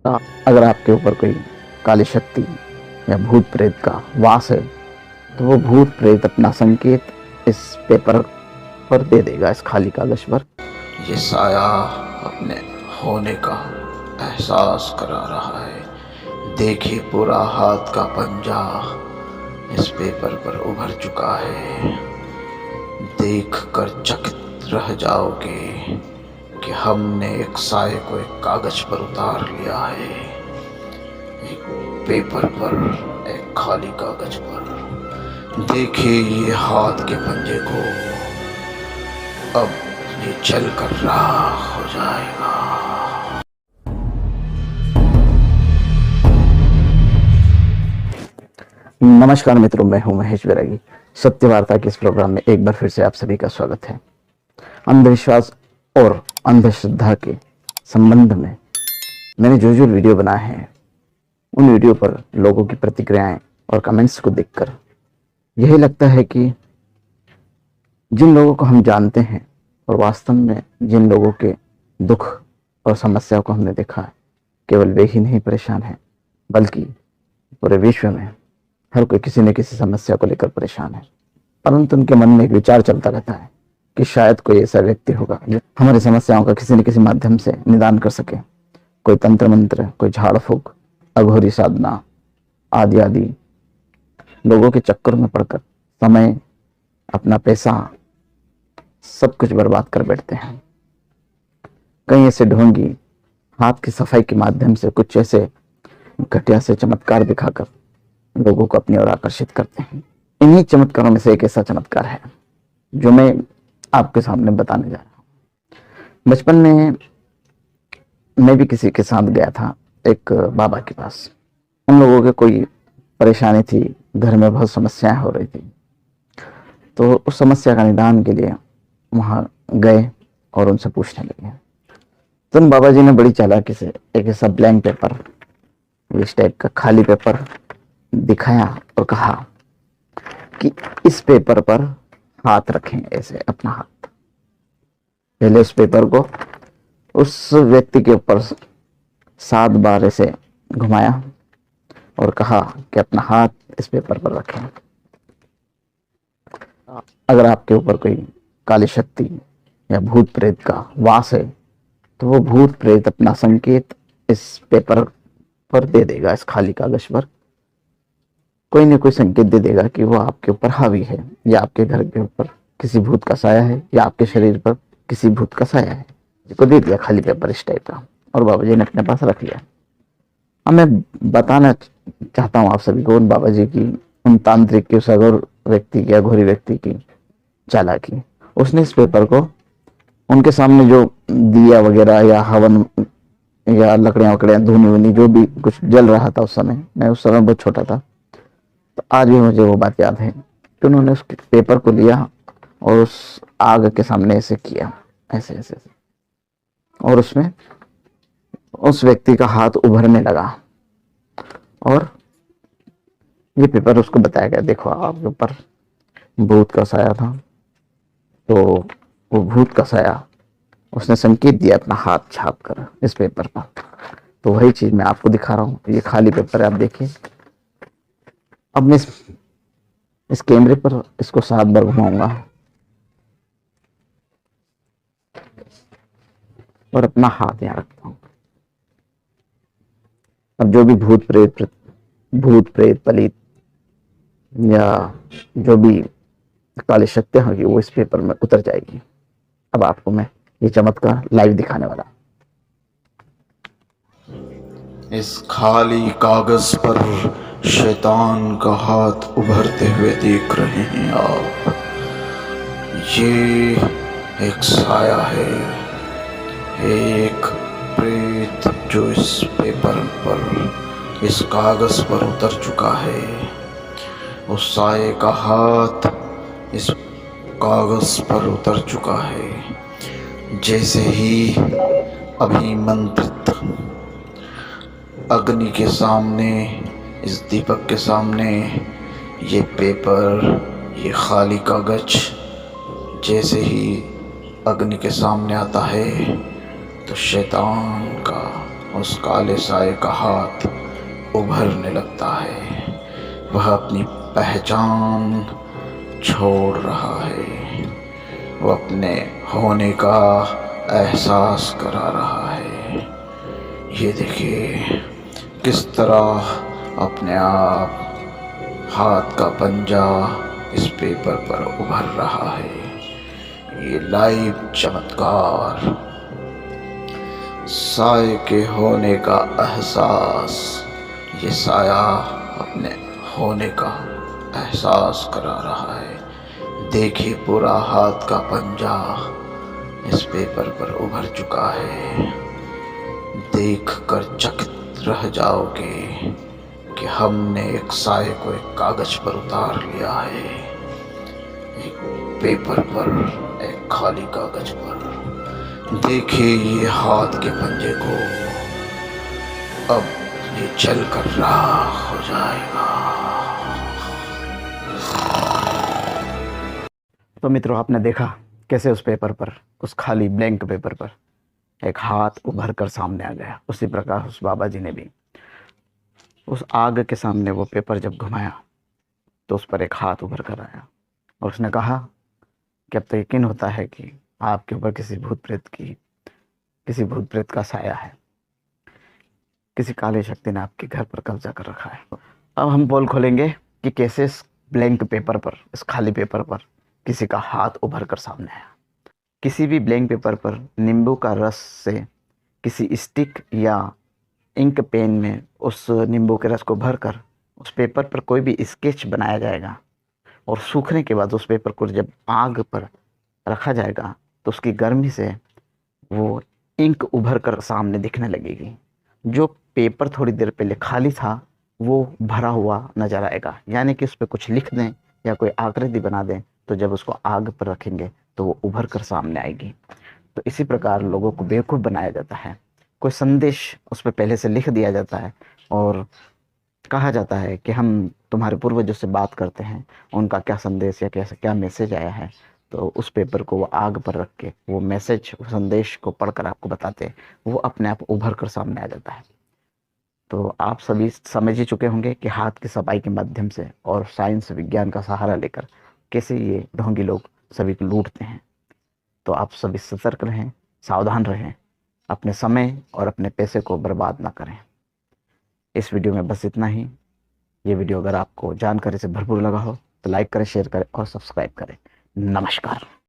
अगर आपके ऊपर कोई काली शक्ति या भूत प्रेत का वास है तो वो भूत प्रेत अपना संकेत इस पेपर पर दे देगा, इस खाली कागज पर। ये साया अपने होने का एहसास करा रहा है। देखिए, पूरा हाथ का पंजा इस पेपर पर उभर चुका है। देख कर चकित रह जाओगे कि हमने एक साये को एक कागज पर उतार लिया है, एक पेपर पर, एक खाली कागज पर। देखिए ये हाथ के पंजे को, अब ये चल कर राख हो जाएगा। नमस्कार मित्रों, मैं हूं महेश बैरागी। सत्य वार्ता के इस प्रोग्राम में एक बार फिर से आप सभी का स्वागत है। अंधविश्वास और अंधश्रद्धा के संबंध में मैंने जो जो वीडियो बनाए हैं, उन वीडियो पर लोगों की प्रतिक्रियाएं और कमेंट्स को देखकर यही लगता है कि जिन लोगों को हम जानते हैं और वास्तव में जिन लोगों के दुख और समस्याओं को हमने देखा है, केवल वे ही नहीं परेशान हैं, बल्कि पूरे विश्व में हर कोई किसी न किसी समस्या को लेकर परेशान है। परंतु उनके मन में एक विचार चलता रहता है कि शायद कोई ऐसा व्यक्ति होगा जो हमारी समस्याओं का किसी न किसी माध्यम से निदान कर सके। कोई तंत्र मंत्र, कोई झाड़ फूक, अघोरी साधना आदि आदि लोगों के चक्कर में पड़कर समय, अपना पैसा, सब कुछ बर्बाद कर बैठते हैं। कई ऐसे ढोंगी हाथ की सफाई के माध्यम से कुछ ऐसे घटिया से चमत्कार दिखाकर लोगों को अपनी ओर आकर्षित करते हैं। इन्हीं चमत्कारों में से एक ऐसा चमत्कार है जो मैं आपके सामने बताने जा रहा हूँ। बचपन में मैं भी किसी के साथ गया था एक बाबा के पास। उन लोगों के कोई परेशानी थी, घर में बहुत समस्याएं हो रही थी, तो उस समस्या का निदान के लिए वहां गए और उनसे पूछने लगे। तो उन बाबा जी ने बड़ी चालाकी से एक ऐसा ब्लैंक पेपर, इस टाइप का खाली पेपर दिखाया और कहा कि इस पेपर पर हाथ रखें, ऐसे अपना हाथ। पहले उस पेपर को उस व्यक्ति के ऊपर 7 बार ऐसे घुमाया और कहा कि अपना हाथ इस पेपर पर रखें। अगर आपके ऊपर कोई काली शक्ति या भूत प्रेत का वास है तो वो भूत प्रेत अपना संकेत इस पेपर पर दे देगा, इस खाली कागज पर। कोई न कोई संकेत दे देगा कि वो आपके ऊपर हावी है, या आपके घर के ऊपर किसी भूत का साया है, या आपके शरीर पर किसी भूत का साया है। जिसको दे दिया खाली पेपर इस टाइप का, और बाबा जी ने अपने पास रख लिया। अब मैं बताना चाहता हूँ आप सभी को उन बाबा जी की, उन तांत्रिक की, उस अघोर व्यक्ति की, अघोरी व्यक्ति की चालाकी। उसने इस पेपर को उनके सामने जो दिया वगैरह या हवन या लकड़ियां वकड़ियां, धुनी वुनी जो भी कुछ जल रहा था उस समय, मैं उस समय बहुत छोटा था, तो आज भी मुझे वो बात याद है कि उन्होंने उस पेपर को लिया और उस आग के सामने ऐसे किया, ऐसे ऐसे, और उसमें उस व्यक्ति का हाथ उभरने लगा और ये पेपर उसको बताया गया, देखो आपके ऊपर भूत का साया था। तो वो भूत का साया उसने संकेत दिया अपना हाथ छाप कर इस पेपर पर। तो वही चीज मैं आपको दिखा रहा हूँ। ये खाली पेपर है, आप देखिए। अब मैं इस कैमरे पर इसको 7 बार घुमाऊंगा और अपना हाथ यहाँ रखता हूँ। अब जो भी भूत प्रेत पलित या जो भी काली शक्तियां होगी वो इस पेपर में उतर जाएगी। अब आपको मैं ये चमत्कार लाइव दिखाने वाला। इस खाली कागज पर शैतान का हाथ उभरते हुए देख रहे हैं आप। ये एक साया है, एक प्रेत जो इस पेपर पर, इस कागज पर उतर चुका है। उस साये का हाथ इस कागज पर उतर चुका है। जैसे ही अभिमंत्रित अग्नि के सामने, इस दीपक के सामने ये पेपर, ये खाली कागज जैसे ही अग्नि के सामने आता है तो शैतान का उस काले साए का हाथ उभरने लगता है। वह अपनी पहचान छोड़ रहा है। वो अपने होने का एहसास करा रहा है। ये देखिए किस तरह अपने आप हाथ का पंजा इस पेपर पर उभर रहा है। ये लाइव चमत्कार, साए के होने का एहसास। ये साया अपने होने का एहसास करा रहा है। देखिए पूरा हाथ का पंजा इस पेपर पर उभर चुका है। देखकर चकित रह जाओगे कि हमने एक साए को एक कागज पर उतार लिया है। एक पेपर पर, एक खाली कागज पर। देखिए ये हाथ के पंजे को, अब ये जल कर राख हो जाएगा। तो मित्रों, आपने देखा कैसे उस पेपर पर, उस खाली ब्लैंक पेपर पर एक हाथ उभर कर सामने आ गया। उसी प्रकार उस बाबा जी ने भी उस आग के सामने वो पेपर जब घुमाया तो उस पर एक हाथ उभर कर आया और उसने कहा कि अब तो यकीन होता है कि आपके ऊपर किसी भूत प्रेत का साया है, किसी काली शक्ति ने आपके घर पर कब्जा कर रखा है। अब हम पोल खोलेंगे कि कैसे इस ब्लैंक पेपर पर, इस खाली पेपर पर किसी का हाथ उभर कर सामने आया। किसी भी ब्लैंक पेपर पर नींबू का रस से किसी स्टिक या इंक पेन में उस नींबू के रस को भरकर उस पेपर पर कोई भी स्केच बनाया जाएगा और सूखने के बाद उस पेपर को जब आग पर रखा जाएगा तो उसकी गर्मी से वो इंक उभर कर सामने दिखने लगेगी। जो पेपर थोड़ी देर पहले खाली था वो भरा हुआ नजर आएगा। यानी कि उस पर कुछ लिख दें या कोई आकृति बना दें तो जब उसको आग पर रखेंगे तो वो उभर कर सामने आएगी। तो इसी प्रकार लोगों को बेवकूफ़ बनाया जाता है। कोई संदेश उस पर पहले से लिख दिया जाता है और कहा जाता है कि हम तुम्हारे पूर्वजों से बात करते हैं, उनका क्या संदेश या कैसा क्या मैसेज आया है। तो उस पेपर को वो आग पर रख के वो मैसेज, संदेश को पढ़कर आपको बताते हैं, वो अपने आप उभर कर सामने आ जाता है। तो आप सभी समझ ही चुके होंगे कि हाथ की सफाई के माध्यम से और साइंस विज्ञान का सहारा लेकर कैसे ये ढोंगी लोग सभी को लूटते हैं। तो आप सभी सतर्क रहें, सावधान रहें, अपने समय और अपने पैसे को बर्बाद ना करें। इस वीडियो में बस इतना ही। ये वीडियो अगर आपको जानकारी से भरपूर लगा हो तो लाइक करें, शेयर करें और सब्सक्राइब करें। नमस्कार।